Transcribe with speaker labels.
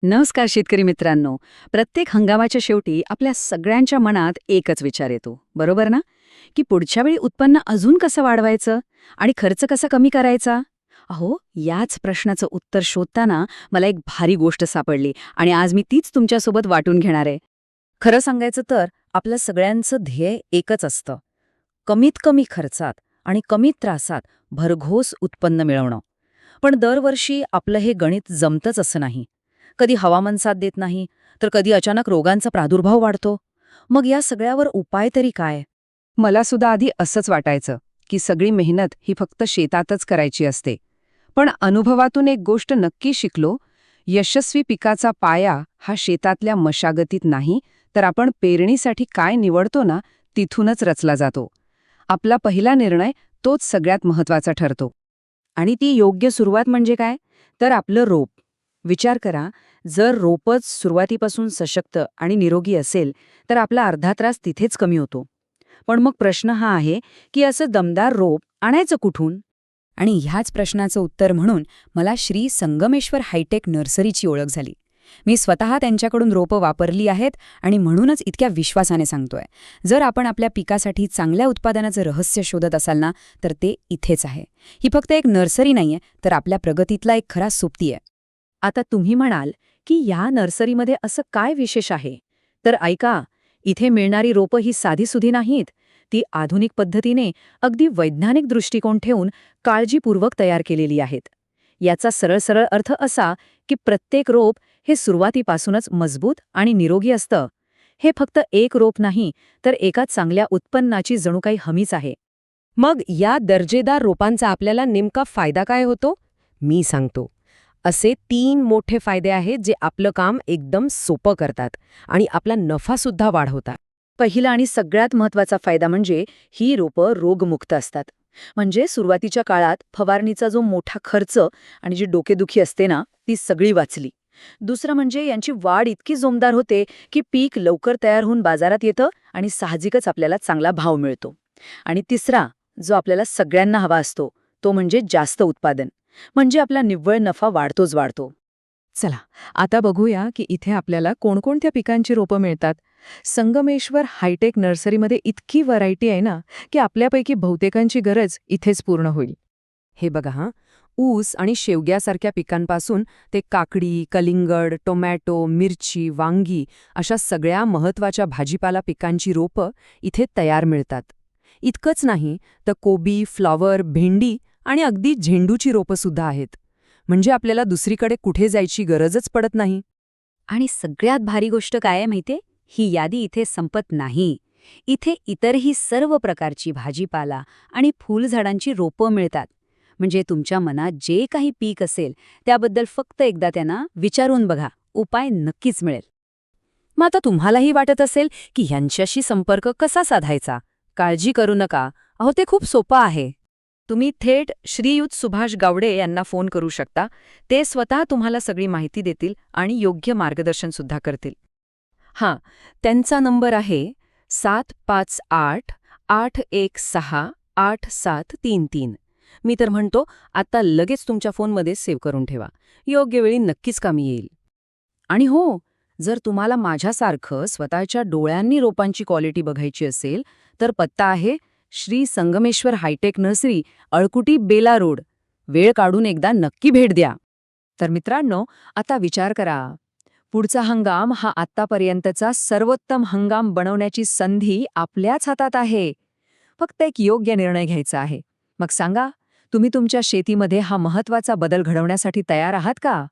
Speaker 1: नमस्कार शेतकरी मित्रांनो. प्रत्येक हंगामाच्या शेवटी आपल्या सगळ्यांच्या मनात एकच विचार येतो, बरोबर ना? की पुढच्या वेळी उत्पन्न अजून कसं वाढवायचं आणि खर्च कसा कमी करायचा. अहो, याच प्रश्नाचं उत्तर शोधताना मला एक भारी गोष्ट सापडली आणि आज मी तीच तुमच्यासोबत वाटून घेणार आहे. खरं सांगायचं तर आपलं सगळ्यांचं ध्येय एकच असतं: कमीत कमी खर्चात आणि कमीत त्रासात भरघोस उत्पन्न मिळवणं. पण दरवर्षी आपलं हे गणित जमतच असं नाही. कधी हवामान साथ देत नाही, तर कधी अचानक रोगांचा प्रादुर्भाव वाढतो. मग या सगळ्यावर उपाय तरी काय?
Speaker 2: मला सुद्धा आधी असंच वाटायचं की सगळी मेहनत ही फक्त शेतातच करायची असते. पण अनुभवातून एक गोष्ट नक्की शिकलो: यशस्वी पिकाचा पाया हा शेतातल्या मशागतीत नाही, तर आपण पेरणीसाठी काय निवडतो ना, तिथूनच रचला जातो. आपला पहिला निर्णय तोच सगळ्यात महत्वाचा ठरतो.
Speaker 1: आणि ती योग्य सुरुवात म्हणजे काय? तर आपलं रोप. विचार करा, जर रोपच सुरुवातीपासून सशक्त आणि निरोगी असेल तर आपला अर्धा त्रास तिथेच कमी होतो. पण मग प्रश्न हा आहे की असं दमदार रोप आणायचं कुठून? आणि ह्याच प्रश्नाचं उत्तर म्हणून मला श्री संगमेश्वर हायटेक नर्सरीची ओळख झाली. मी स्वतः त्यांच्याकडून रोपं वापरली आहेत आणि म्हणूनच इतक्या विश्वासाने सांगतोय. जर आपण आपल्या पिकासाठी चांगल्या उत्पादनाचं रहस्य शोधत असाल ना, तर ते इथेच आहे. ही फक्त एक नर्सरी नाहीये, तर आपल्या प्रगतीतला एक खरा सोबती आहे. आता तुम्ही म्हणाल की या नर्सरीमध्ये असं काय विशेष आहे? तर ऐका, इथे मिळणारी रोपं ही साधीसुधी नाहीत. ती आधुनिक पद्धतीने, अगदी वैज्ञानिक दृष्टिकोन ठेवून काळजीपूर्वक तयार केलेली आहेत. याचा सरळ सरळ अर्थ असा की प्रत्येक रोप हे सुरुवातीपासूनच मजबूत आणि निरोगी असतं. हे फक्त एक रोप नाही, तर एका चांगल्या उत्पन्नाची जणू काही हमीच आहे.
Speaker 3: मग या दर्जेदार रोपांचा आपल्याला नेमका फायदा काय होतो? मी सांगतो. असे 3 मोठे फायदे आहेत जे आपलं काम एकदम सोपं करतात आणि आपला नफासुद्धा वाढवतात.
Speaker 1: पहिला आणि सगळ्यात महत्त्वाचा फायदा म्हणजे ही रोपं रोगमुक्त असतात. म्हणजे सुरुवातीच्या काळात फवारणीचा जो मोठा खर्च आणि जी डोकेदुखी असते ना, ती सगळी वाचली. दुसरं म्हणजे यांची वाढ इतकी जोमदार होते की पीक लवकर तयार होऊन बाजारात येतं आणि साहजिकच आपल्याला चांगला भाव मिळतो. आणि तिसरा, जो आपल्याला सगळ्यांना हवा असतो, तो म्हणजे जास्त उत्पादन. म्हणजे आपला निव्वळ नफा वाढतोच वाढतो.
Speaker 2: चला, आता बघूया की इथे आपल्याला कोणकोणत्या पिकांची रोपं मिळतात. संगमेश्वर हायटेक नर्सरीमध्ये इतकी व्हरायटी आहे ना, की आपल्यापैकी बहुतेकांची गरज इथेच पूर्ण होईल.
Speaker 3: हे बघा हां, ऊस आणि शेवग्यासारख्या पिकांपासून ते काकडी, कलिंगड, टोमॅटो, मिरची, वांगी अशा सगळ्या महत्त्वाच्या भाजीपाला पिकांची रोपं इथे तयार मिळतात. इतकंच नाही तर कोबी, फ्लॉवर, भेंडी आणि अगदी झेंडूची रोपंसुद्धा आहेत. म्हणजे आपल्याला दुसरीकडे कुठे जायची गरजच पडत नाही.
Speaker 1: आणि सगळ्यात भारी गोष्ट काय आहे माहितीये? ही यादी इथे संपत नाही. इथे इतरही सर्व प्रकारची भाजीपाला आणि फुलझाडांची रोपं मिळतात. म्हणजे तुमच्या मनात जे काही पीक असेल त्याबद्दल फक्त एकदा त्यांना विचारून बघा, उपाय नक्कीच मिळेल.
Speaker 3: मग आता तुम्हालाही वाटत असेल की ह्यांच्याशी संपर्क कसा साधायचा? काळजी करू नका, अहो ते खूप सोपं आहे. तुम्ही थेट श्रीयुत सुभाष गावडे यांना फोन करू शकता. ते स्वतः तुम्हाला सगळी माहिती देतील आणि योग्य मार्गदर्शनसुद्धा करतील. हां, त्यांचा नंबर आहे 758-816-8733. मी तर म्हणतो आता लगेच तुमच्या फोनमध्ये सेव्ह करून ठेवा. योग्य वेळी नक्कीच कामी येईल.
Speaker 1: आणि हो, जर तुम्हाला माझ्यासारखं स्वतःच्या डोळ्यांनी रोपांची क्वालिटी बघायची असेल, तर पत्ता आहे Shri Sangameshwar hitech nursery, Alkuti, Bela road. वेळ काढून एकदा नक्की भेट द्या. तर मित्रांनो, आता विचार करा. पुढचा हंगाम हा आत्तापर्यंतचा सर्वोत्तम हंगाम बनवण्याची संधी आपल्याच हातात आहे. फक्त एक योग्य निर्णय घ्यायचा आहे. मग सांगा, तुम्ही तुमच्या शेतीमध्ये हा महत्त्वाचा बदल घडवण्यासाठी तयार आहात का?